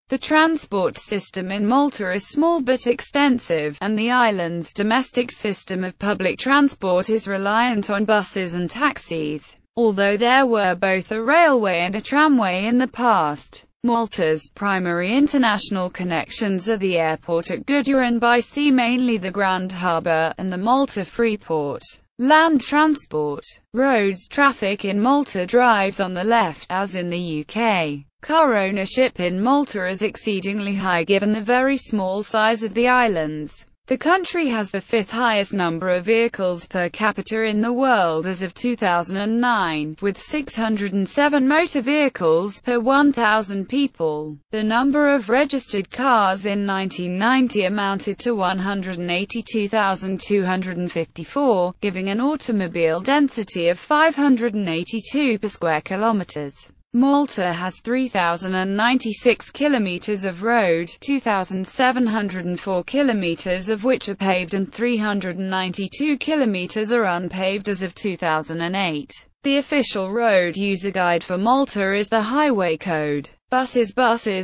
The transport system in Malta is small but extensive, and the island's domestic system of public transport is reliant on buses and taxis. Although there were both a railway and a tramway in the past, Malta's primary international connections are the airport at Gudea and by sea mainly the Grand Harbour, and the Malta Freeport. Land transport. Roads traffic in Malta drives on the left, as in the UK. Car ownership in Malta is exceedingly high given the very small size of the islands. The country has the fifth highest number of vehicles per capita in the world as of 2009, with 607 motor vehicles per 1,000 people. The number of registered cars in 1990 amounted to 182,254, giving an automobile density of 582 per square kilometers. Malta has 3,096 kilometers of road, 2,704 kilometers of which are paved and 392 kilometers are unpaved as of 2008. The official road user guide for Malta is the Highway Code. Buses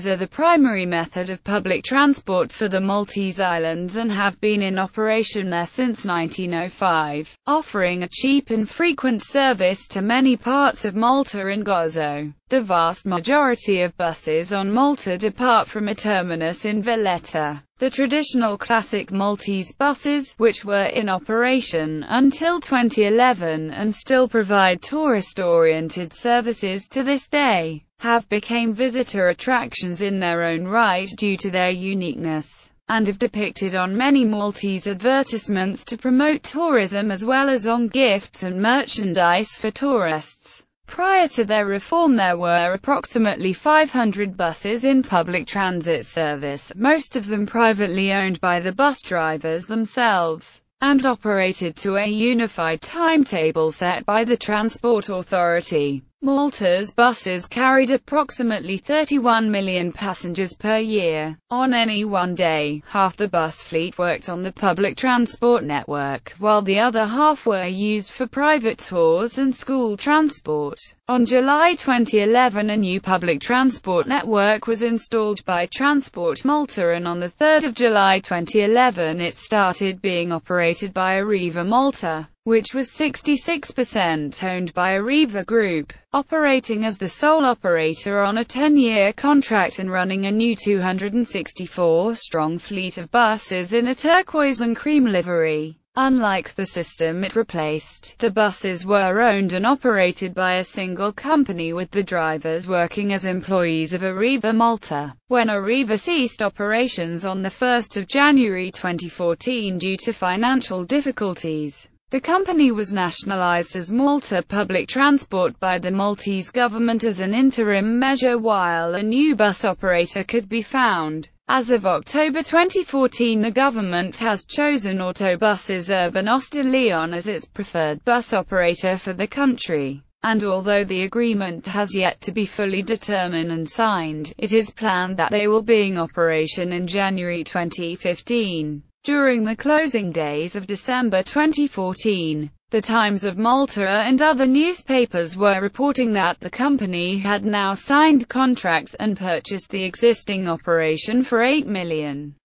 are the primary method of public transport for the Maltese Islands and have been in operation there since 1905, offering a cheap and frequent service to many parts of Malta and Gozo. The vast majority of buses on Malta depart from a terminus in Valletta. The traditional classic Maltese buses, which were in operation until 2011 and still provide tourist-oriented services to this day, have become visitor attractions in their own right due to their uniqueness, and have depicted on many Maltese advertisements to promote tourism as well as on gifts and merchandise for tourists. Prior to their reform there were approximately 500 buses in public transit service, most of them privately owned by the bus drivers themselves, and operated to a unified timetable set by the Transport Authority. Malta's buses carried approximately 31 million passengers per year. On any one day, half the bus fleet worked on the public transport network, while the other half were used for private tours and school transport. On July 2011 a new public transport network was installed by Transport Malta, and on the 3rd of July 2011 it started being operated by Arriva Malta, which was 66% owned by Arriva Group, operating as the sole operator on a 10-year contract and running a new 264-strong fleet of buses in a turquoise and cream livery. Unlike the system it replaced, the buses were owned and operated by a single company with the drivers working as employees of Arriva Malta. When Arriva ceased operations on the 1st of January 2014 due to financial difficulties, the company was nationalized as Malta Public Transport by the Maltese government as an interim measure while a new bus operator could be found. As of October 2014 the government has chosen Autobuses Urban Osta Leon as its preferred bus operator for the country, and although the agreement has yet to be fully determined and signed, it is planned that they will be in operation in January 2015. During the closing days of December 2014, the Times of Malta and other newspapers were reporting that the company had now signed contracts and purchased the existing operation for €8 million.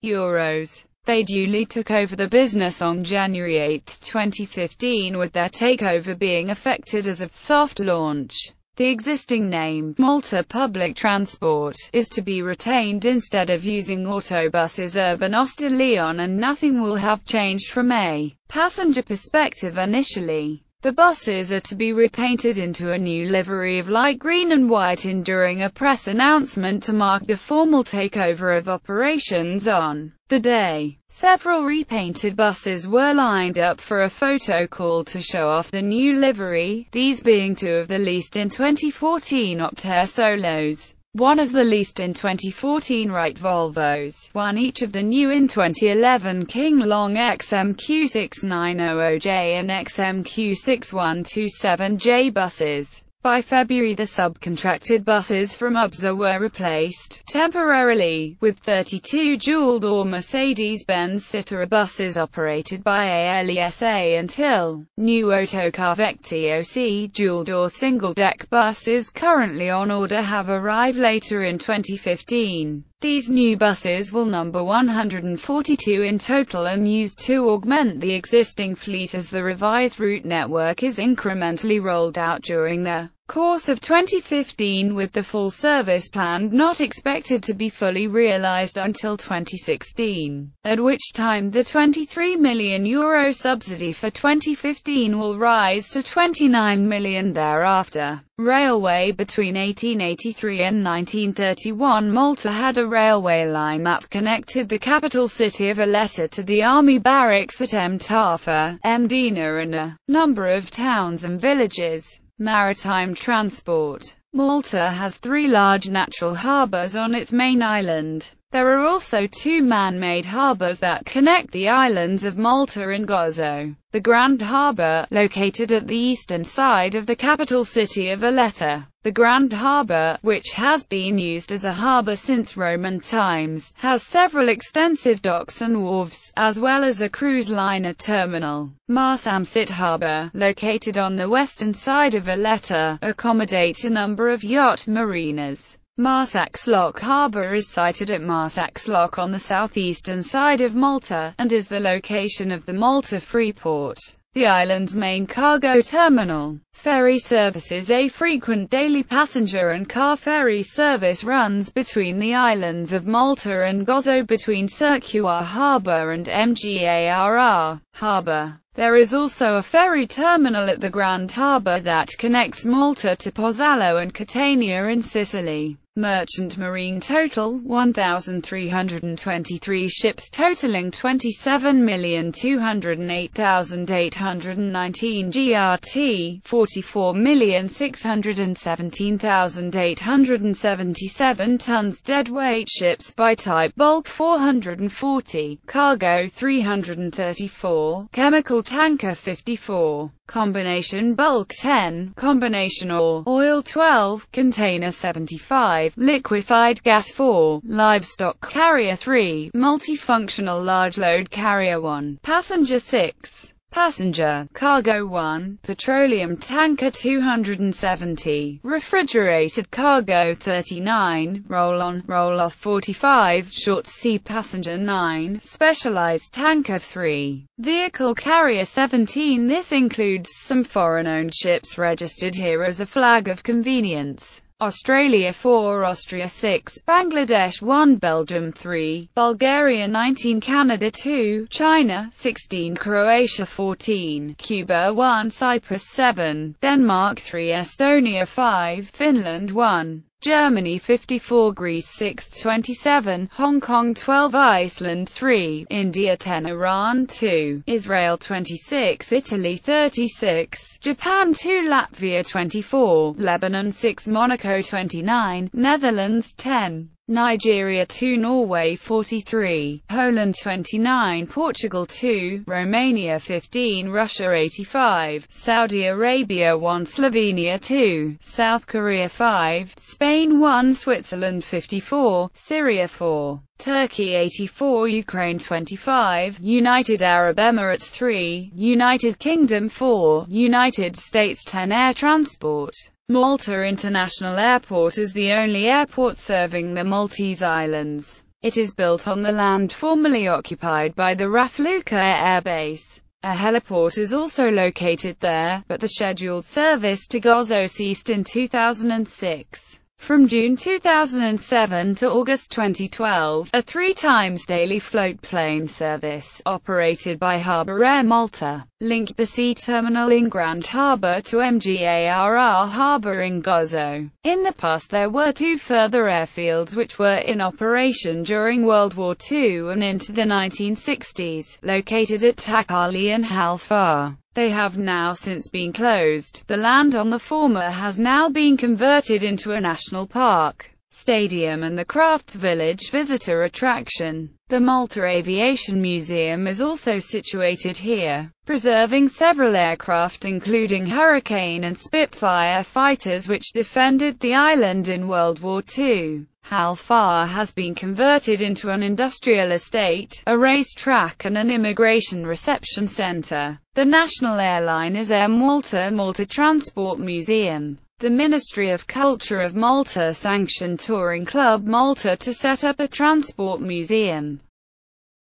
They duly took over the business on January 8, 2015, with their takeover being effected as a soft launch. The existing name, Malta Public Transport, is to be retained instead of using Autobuses Urban Osta Leon, and nothing will have changed from a passenger perspective initially. The buses are to be repainted into a new livery of light green and white during a press announcement to mark the formal takeover of operations on the day. Several repainted buses were lined up for a photo call to show off the new livery, these being two of the leased in 2014 Optare Solos, one of the leased in 2014 Wright Volvos, one each of the new in 2011 King Long XMQ6900J and XMQ6127J buses. By February the subcontracted buses from UBSA were replaced, temporarily, with 32 dual-door Mercedes-Benz Citara buses operated by ALESA until new Autocar Vectioc dual-door single-deck buses currently on order have arrived later in 2015. These new buses will number 142 in total and used to augment the existing fleet as the revised route network is incrementally rolled out during the course of 2015, with the full service plan not expected to be fully realized until 2016, at which time the €23 million subsidy for 2015 will rise to €29 million thereafter. Railway. Between 1883 and 1931, Malta had a railway line that connected the capital city of Valletta to the army barracks at Mtafa, Mdina, and a number of towns and villages. Maritime transport. Malta has 3 large natural harbours on its main island. There are also 2 man-made harbours that connect the islands of Malta and Gozo. The Grand Harbour, located at the eastern side of the capital city of Valletta. The Grand Harbour, which has been used as a harbour since Roman times, has several extensive docks and wharves, as well as a cruise liner terminal. Marsamxit Harbour, located on the western side of Valletta, accommodates a number of yacht marinas. Marsaxlok Harbour is sited at Marsaxlok on the southeastern side of Malta, and is the location of the Malta Freeport, the island's main cargo terminal. Ferry services. A frequent daily passenger and car ferry service runs between the islands of Malta and Gozo between Circular Harbour and Mgarr Harbour. There is also a ferry terminal at the Grand Harbour that connects Malta to Pozzallo and Catania in Sicily. Merchant marine. Total 1,323 ships totaling 27,208,819 GRT, 44,617,877 tons. Deadweight ships by type. Bulk 440, cargo 334, chemical tanker 54, combination bulk 10, combination oil 12, container 75, liquefied gas 4, livestock carrier 3, multifunctional large load carrier 1, passenger 6. Passenger, cargo 1, petroleum tanker 270, refrigerated cargo 39, roll-on, roll-off 45, short sea passenger 9, specialized tanker 3, vehicle carrier 17. This includes some foreign-owned ships registered here as a flag of convenience. Australia 4, Austria 6, Bangladesh 1, Belgium 3, Bulgaria 19, Canada 2, China 16, Croatia 14, Cuba 1, Cyprus 7, Denmark 3, Estonia 5, Finland 1, Germany 54, Greece 6, 27, Hong Kong 12, Iceland 3, India 10, Iran 2, Israel 26, Italy 36, Japan 2, Latvia 24, Lebanon 6, Monaco 29, Netherlands 10, Nigeria 2, Norway 43, Poland 29, Portugal 2, Romania 15, Russia 85, Saudi Arabia 1, Slovenia 2, South Korea 5, Spain 1, Switzerland 54, Syria 4, Turkey 84, Ukraine 25, United Arab Emirates 3, United Kingdom 4, United States 10. Air transport. Malta International Airport is the only airport serving the Maltese islands. It is built on the land formerly occupied by the Rafluka Air Base. A heliport is also located there, but the scheduled service to Gozo ceased in 2006. From June 2007 to August 2012, a 3 times daily float plane service, operated by Harbour Air Malta, linked the sea terminal in Grand Harbour to Mgarr Harbour in Gozo. In the past there were 2 further airfields which were in operation during World War II and into the 1960s, located at Takali and Halfar. They have now since been closed. The land on the former has now been converted into a national park, stadium and the Crafts Village visitor attraction. The Malta Aviation Museum is also situated here, preserving several aircraft including Hurricane and Spitfire fighters which defended the island in World War II. Halfar has been converted into an industrial estate, a racetrack and an immigration reception center. The national airline is Air Malta Malta Transport Museum. The Ministry of Culture of Malta sanctioned touring club Malta to set up a transport museum.